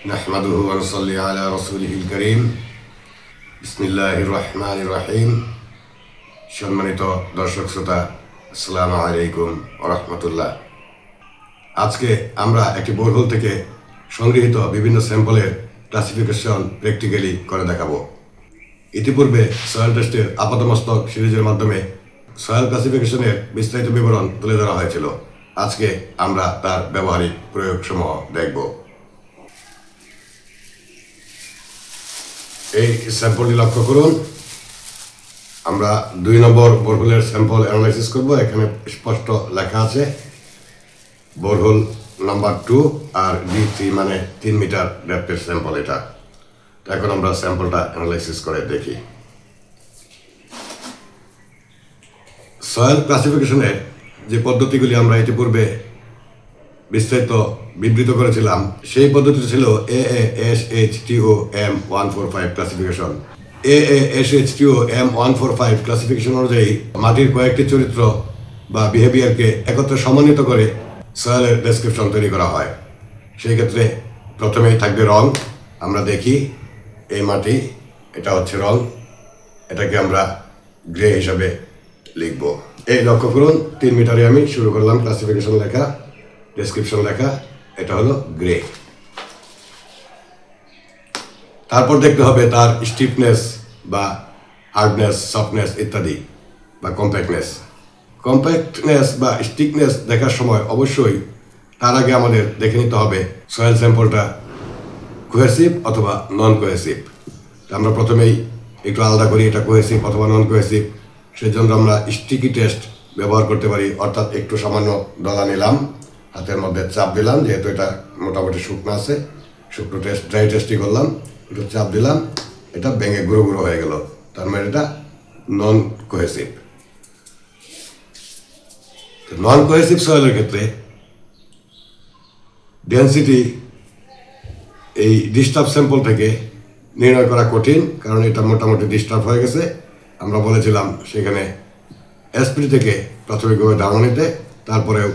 نحمده ونصلي على رسوله الكريم বিসমিল্লাহির রহমানির রহিম। সম্মানিত দর্শক শ্রোতা, আসসালামু আলাইকুম ওয়া রাহমাতুল্লাহ। আজকে আমরা একটি বোরহোল থেকে সংগৃহীত বিভিন্ন স্যাম্পলের ক্লাসিফিকেশন প্র্যাকটিক্যালি করে দেখাবো। ইতিপূর্বে সয়েল টেস্টের আপাতমস্তক সিরিজের মাধ্যমে সয়েল ক্লাসিফিকেশনের বিস্তারিত বিবরণ তুলে ধরা হয়েছিল। আজকে আমরা তার ব্যবহারিক প্রয়োগসমূহ দেখব। এই স্যাম্পলটি লক্ষ্য করুন। আমরা 2 নম্বর বোরহোলের স্যাম্পল অ্যানালাইসিস করব। এখানে স্পষ্ট লেখা আছে বোরহোল নাম্বার 2 আর D3 মানে 3 মিটার ডেপথের স্যাম্পল এটা। তো এখন আমরা স্যাম্পলটা অ্যানালাইসিস করে দেখি। সয়েল ক্লাসিফিকেশনের যে পদ্ধতিগুলি আমরা ইতিপূর্বে বিস্তারিত বিবৃত করেছিলাম, সেই পদ্ধতি ছিল AASHTOM145 ক্লাসিফিকেশন। AASHTOM145 ক্লাসিফিকেশন অনুযায়ী মাটির কয়েকটি চরিত্র বা বিহেভিয়ারকে একত্রে সমন্বিত করে সয়েলের ডেসক্রিপশন তৈরি করা হয়। সেই ক্ষেত্রে প্রথমেই থাকবে রং। আমরা দেখি এই মাটি, এটা হচ্ছে রং, এটাকে আমরা গ্রে হিসাবে লিখব। এই লক্ষ্য করুন, 3 মিটারে আমি শুরু করলাম ক্লাসিফিকেশন লেখা, ডেসক্রিপশন লেখা, এটা হলো গ্রে। তারপর দেখতে হবে তার স্টিফনেস বা হার্ডনেস, সফটনেস ইত্যাদি বা কম্প্যাক্টনেস। কম্প্যাক্টনেস বা স্টিকনেস দেখার সময় অবশ্যই তার আগে আমাদের দেখে নিতে হবে সয়েল স্যাম্পলটা কোহেসিভ অথবা নন কোহেসিভ। আমরা প্রথমেই একটু আলাদা করি, এটা কোহেসিভ অথবা নন কোহেসিভ। সেই জন্য আমরা স্টিকি টেস্ট ব্যবহার করতে পারি, অর্থাৎ একটু সামান্য ডলা নিলাম, হাতের মধ্যে চাপ দিলাম, যেহেতু এটা মোটামুটি শুকনো আছে, শুকনো টেস্ট, ড্রাই টেস্টই করলাম, একটু চাপ দিলাম, এটা ভেঙে গুঁড়ো গুঁড়ো হয়ে গেল, তার মানে এটা নন কোহেসিভ। নন কোহেসিভ সয়েলের ক্ষেত্রে ডেন্সিটি এই ডিস্টার্ব স্যাম্পল থেকে নির্ণয় করা কঠিন, কারণ এটা মোটামুটি ডিস্টার্ব হয়ে গেছে। আমরা বলেছিলাম সেখানে এসপিডি থেকে প্রাথমিকভাবে ধারণা নিতে, তারপরেও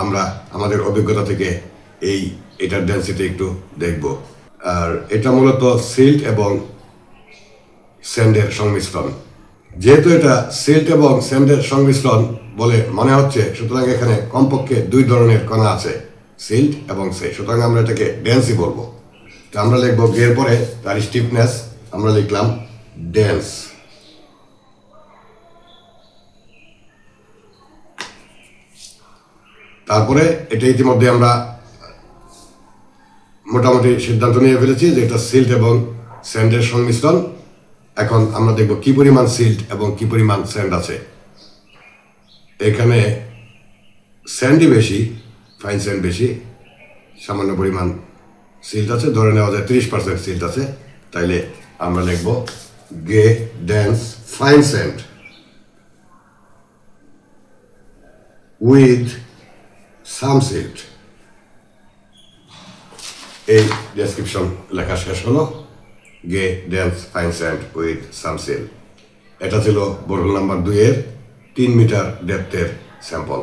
আমরা আমাদের অভিজ্ঞতা থেকে এটার ডেন্সিটি একটু দেখব। আর এটা মূলত সিল্ট এবং স্যান্ডের সংমিশ্রণ। যেহেতু এটা সিল্ট এবং স্যান্ডের সংমিশ্রণ বলে মনে হচ্ছে, সুতরাং এখানে কমপক্ষে 2 ধরনের কণা আছে, সিল্ট এবং সুতরাং আমরা এটাকে ডেন্সই বলবো। তো আমরা লিখবো গ্রের পরে তার স্টিফনেস, আমরা লিখলাম ডেন্স। তারপরে এটা ইতিমধ্যে আমরা মোটামুটি সিদ্ধান্ত নিয়ে ফেলেছি যে এটা সিল্ট এবং স্যান্ডের সংমিশ্রণ। এখন আমরা দেখব কি পরিমাণ সিল্ট এবং কি পরিমাণ স্যান্ড আছে। এখানে স্যান্ডই বেশি, ফাইন স্যান্ড বেশি, সামান্য পরিমাণ সিল্ট আছে, ধরে নেওয়া যায় 30% সিল্ট আছে। তাইলে আমরা লিখব grey dense fine sand with some silt. এই ডেসক্রিপশন লেখা শেষ হলো, grey dense fine sand with some silt. এটা ছিল বোরহোল নাম্বার 2 এর 3 মিটার ডেপথের স্যাম্পল।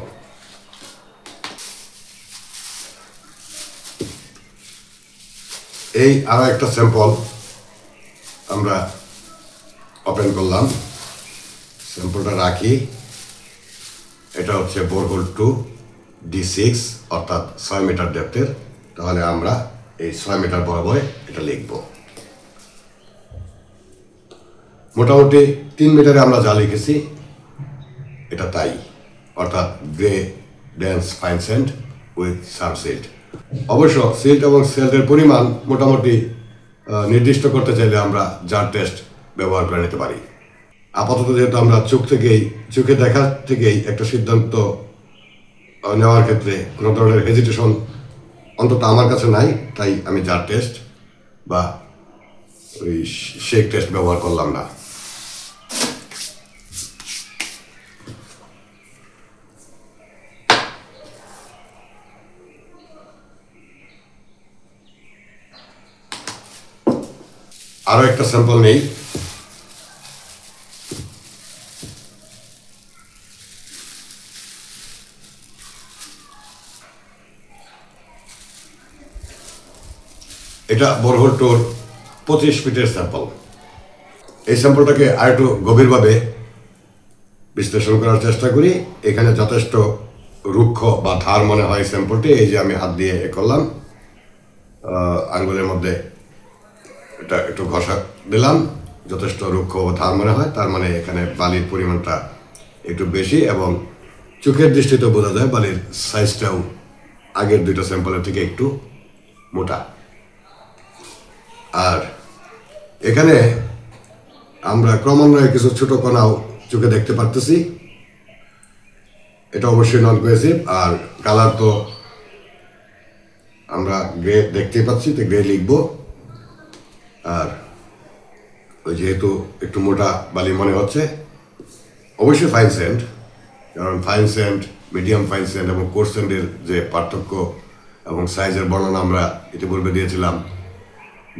এই আরো একটা স্যাম্পল আমরা ওপেন করলাম, স্যাম্পলটা রাখি। এটা হচ্ছে বোরহোল 2 D6 অর্থাৎ 6 মিটার ডেপথের। তাহলে আমরা এই 6 মিটার বরাবর এটা লিখব। মোটামুটি 3 মিটারে আমরা যা লিখেছি এটা তাই, অর্থাৎ grey dense fine sand with some silt. অবশ্য সিল্ট এবং সেল্টের পরিমাণ মোটামুটি নির্দিষ্ট করতে চাইলে আমরা জার টেস্ট ব্যবহার করে নিতে পারি। আপাতত যেহেতু আমরা চোখে দেখা থেকেই একটা সিদ্ধান্ত নেওয়ার ক্ষেত্রে কোনো ধরনের হেজিটেশন অন্তত আমার কাছে নাই, তাই আমি জার টেস্ট বা ওই শেক টেস্ট ব্যবহার করলাম না। আরো একটা স্যাম্পল নেই। এটা বোরহোল টোর 25 ফিটের স্যাম্পল। এই স্যাম্পলটাকে আর একটু গভীরভাবে বিশ্লেষণ করার চেষ্টা করি। এখানে যথেষ্ট রুক্ষ বা ধার মনে হয় স্যাম্পলটি। এই যে আমি হাত দিয়ে করলাম, আঙ্গুলের মধ্যে এটা একটু ঘষা দিলাম, যথেষ্ট রুক্ষ ও ধার মনে হয়, তার মানে এখানে বালির পরিমাণটা একটু বেশি এবং চোখের দৃষ্টিতে বোঝা যায় বালির সাইজটাও আগের দুইটা স্যাম্পলের থেকে একটু মোটা। আর এখানে আমরা ক্রমান্বয়ে কিছু ছোট কণাও চোখে দেখতে পারতেছি। এটা অবশ্যই নন কোহেসিভ। আর কালার তো আমরা গ্রে দেখতেই পাচ্ছি, তো গ্রে লিখবো। আর ওই যেহেতু একটু মোটা বালি মনে হচ্ছে, অবশ্যই ফাইন স্যান্ড, কারণ fine sand, medium fine sand এবং কোর্স স্যান্ডের যে পার্থক্য এবং সাইজের বর্ণনা আমরা ইতিপূর্বে দিয়েছিলাম,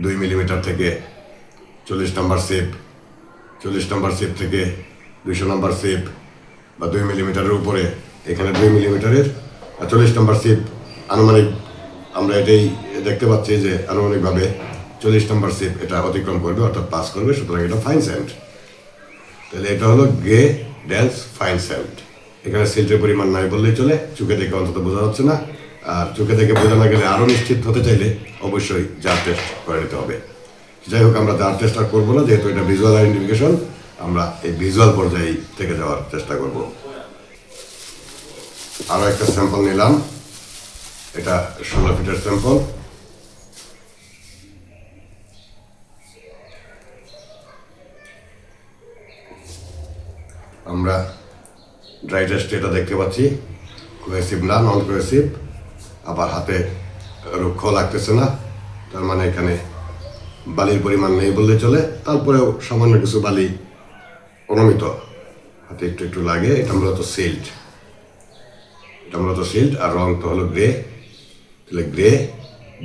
2 মিলিমিটার থেকে 40 নম্বর শেপ, 40 নম্বর শেপ থেকে 200 নম্বর শেপ বা 2 মিলিমিটারের উপরে। এখানে 2 মিলিমিটারের 40 নম্বর শেপ আনুমানিক আমরা এটাই দেখতে পাচ্ছি যে আনুমানিকভাবে 40 নম্বর শেপ এটা অতিক্রম করবে, অর্থাৎ পাস করবে, সুতরাং এটা ফাইন স্যান্ড। তাহলে এটা হলো গ্রে ডেন্স ফাইন স্যান্ড। এখানে সিল্টের পরিমাণ নাই বললেই চলে, চোখে দেখে অন্তত বোঝা যাচ্ছে না। আর চোখে দেখে বোঝা না গেলে আরও নিশ্চিত হতে চাইলে অবশ্যই জার টেস্ট করে নিতে হবে। যাই হোক, আমরা জার টেস্ট আর করবো না, যেহেতু এটা ভিজুয়াল আইডেন্টিফিকেশন, আমরা এই ভিজুয়াল পর্যায়ে থেকে যাওয়ার চেষ্টা করব। আরও একটা স্যাম্পল নিলাম, এটা 16 ফিটের স্যাম্পল। আমরা ড্রাই টেস্টে এটা দেখতে পাচ্ছি কোহেসিভ না, নন কোহেসিভ। আবার হাতে রুক্ষ লাগতেছে না, তার মানে এখানে বালির পরিমাণ নেই বললে চলে। তারপরেও সামান্য কিছু বালি অনুমিত হাতে একটু একটু লাগে। এটা মূলত সিল্ট, আর রং তো হলো গ্রে। তাহলে grey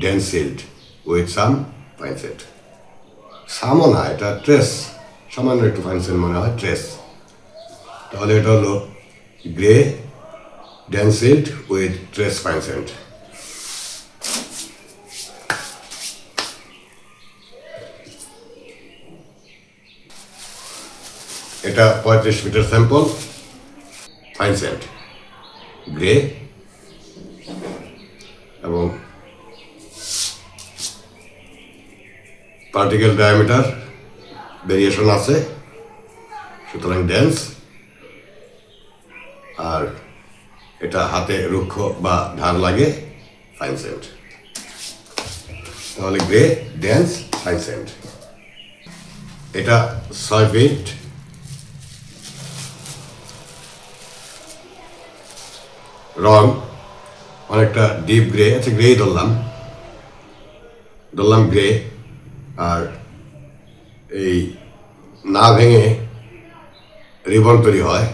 dense silt with some fine sand. সামও না, এটা ট্রেস, সামান্য একটু ফাইন সেন্ট মনে হয়, ট্রেস। তাহলে এটা হলো grey dense silt with trace fine sand. এটা 35 ফিটের স্যাম্পল, ফাইন সেন্ট, গ্রে এবং পার্টিকেল ডায়ামিটার ভেরিয়েশন আছে, সুতরাং ডেন্স। আর এটা হাতে রুক্ষ বা ধার লাগে, ফাইন সেন্ট। তাহলে গ্রে ডেন্স ফাইন সেন্ট। এটা 6 ফিট, রং অনেকটা ডিপ গ্রে, আচ্ছা গ্রেই ধরলাম গ্রে। আর এই না ভেঙে রিবন তৈরি হয়,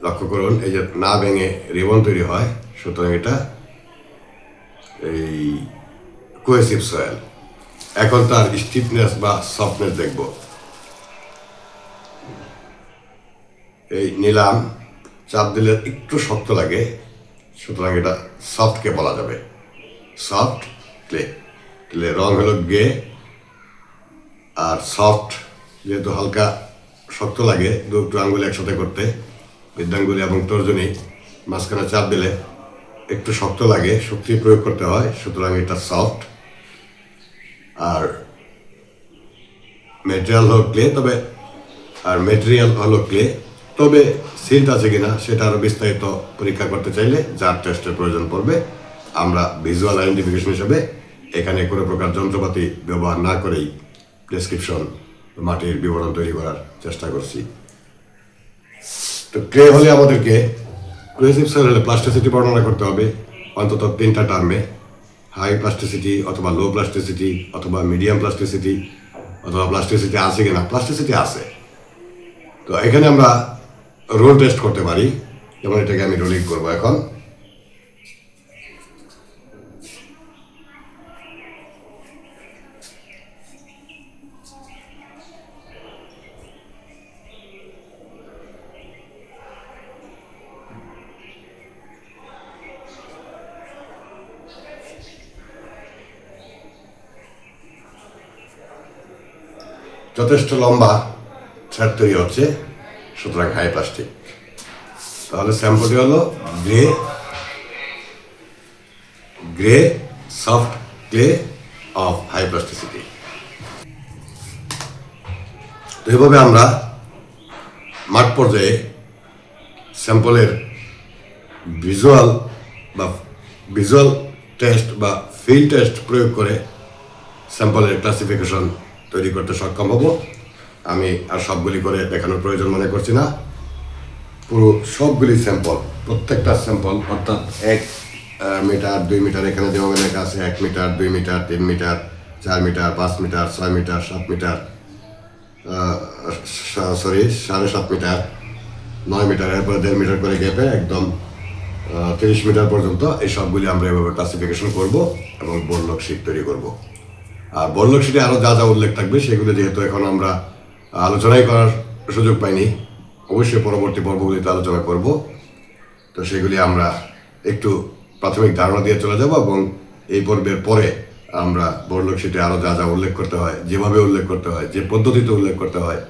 লক্ষ্য করুন, এই যে না ভেঙে রিবন তৈরি হয়, সুতরাং এটা এই কোহেসিভ সয়েল। এখন তার স্টিফনেস বা সফটনেস দেখব। এই নিলাম, চাপ দিলে একটু শক্ত লাগে, সুতরাং এটা সফটকে বলা যাবে, সফট ক্লে। তাহলে রং হলো গ্রে আর সফট, যেহেতু হালকা শক্ত লাগে, দুটো আঙ্গুলি একসাথে করতে, বৃদ্ধাঙ্গুলি এবং তর্জনী মাঝখানে চাপ দিলে একটু শক্ত লাগে, শক্তি প্রয়োগ করতে হয়, সুতরাং এটা সফট। আর মেটেরিয়াল হলো ক্লে, তবে সিল্ট আছে কিনা সেটা আরও বিস্তারিত পরীক্ষা করতে চাইলে জার টেস্টের প্রয়োজন পড়বে। আমরা ভিজুয়াল আইডেন্টিফিকেশন হিসেবে এখানে কোনো প্রকার যন্ত্রপাতি ব্যবহার না করেই ডেসক্রিপশন, মাটির বিবরণ তৈরি করার চেষ্টা করছি। তো ক্লে হলে আমাদেরকে, কোহেসিভ সয়েল হলে প্লাস্টিসিটি বর্ণনা করতে হবে অন্তত 3টা টার্মে: হাই প্লাস্টিসিটি, অথবা লো প্লাস্টিসিটি, অথবা মিডিয়াম প্লাস্টিসিটি, অথবা প্লাস্টিসিটি আছে কিনা। প্লাস্টিসিটি আছে। তো এখানে আমরা রোল টেস্ট করতে পারি, যেমন এটাকে আমি রোলিং করবো এখন। যথেষ্ট লম্বা থ্রেড তৈরি হচ্ছে, সুতরাং হাই প্লাস্টিক। তাহলে স্যাম্পলটি হলো grey soft clay of high plasticity. তো এভাবে আমরা মাঠ পর্যায়ে স্যাম্পলের ভিজুয়াল টেস্ট বা ফিল্ড টেস্ট প্রয়োগ করে স্যাম্পলের ক্লাসিফিকেশন তৈরি করতে সক্ষম হব। আমি আর সবগুলি করে দেখানোর প্রয়োজন মনে করছি না। পুরো সবগুলি স্যাম্পল, প্রত্যেকটা স্যাম্পল অর্থাৎ 1 মিটার 2 মিটার, এখানে যেভাবে লেখা আছে 1 metre 2 metre 3 metre 4 metre 5 metre 6 metre 7 metre 7.5 metre 9 metre, এরপরে 1.5 মিটার করে গ্যাপে একদম 30 মিটার পর্যন্ত এই সবগুলি আমরা এভাবে ক্লাসিফিকেশন করব এবং বোর্ডলক শিট তৈরি করব। আর বোর্ডলক শিটে আরও যা যা উল্লেখ থাকবে সেগুলো যেহেতু এখন আমরা আলোচনাই করার সুযোগ পাইনি, অবশ্যই পরবর্তী পর্বগুলিতে আলোচনা করব। তো সেগুলি আমরা একটু প্রাথমিক ধারণা দিয়ে চলে যাব এবং এই পর্বের পরে আমরা বোর্ডলক শিটে আরও যা যা উল্লেখ করতে হয়, যেভাবে উল্লেখ করতে হয়, যে পদ্ধতিতে উল্লেখ করতে হয়,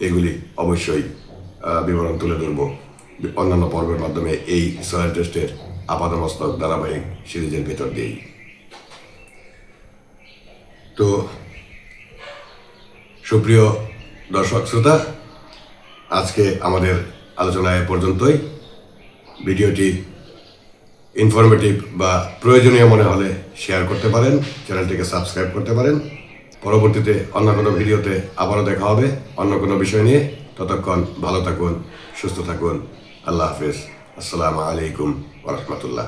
এগুলি অবশ্যই বিবরণ তুলে ধরব অন্যান্য পর্বের মাধ্যমে এই সয়েল টেস্টের আপাদমস্তক ধারাবাহিক সিরিজের ভেতর দিয়েই। তো সুপ্রিয় দর্শক শ্রোতা, আজকে আমাদের আলোচনা এ পর্যন্তই। ভিডিওটি ইনফরমেটিভ বা প্রয়োজনীয় মনে হলে শেয়ার করতে পারেন, চ্যানেলটিকে সাবস্ক্রাইব করতে পারেন। পরবর্তীতে অন্য কোনো ভিডিওতে আবারও দেখা হবে অন্য কোনো বিষয় নিয়ে। ততক্ষণ ভালো থাকুন, সুস্থ থাকুন। আল্লাহ হাফেজ। আসসালামু আলাইকুম ওয়া রাহমাতুল্লাহ।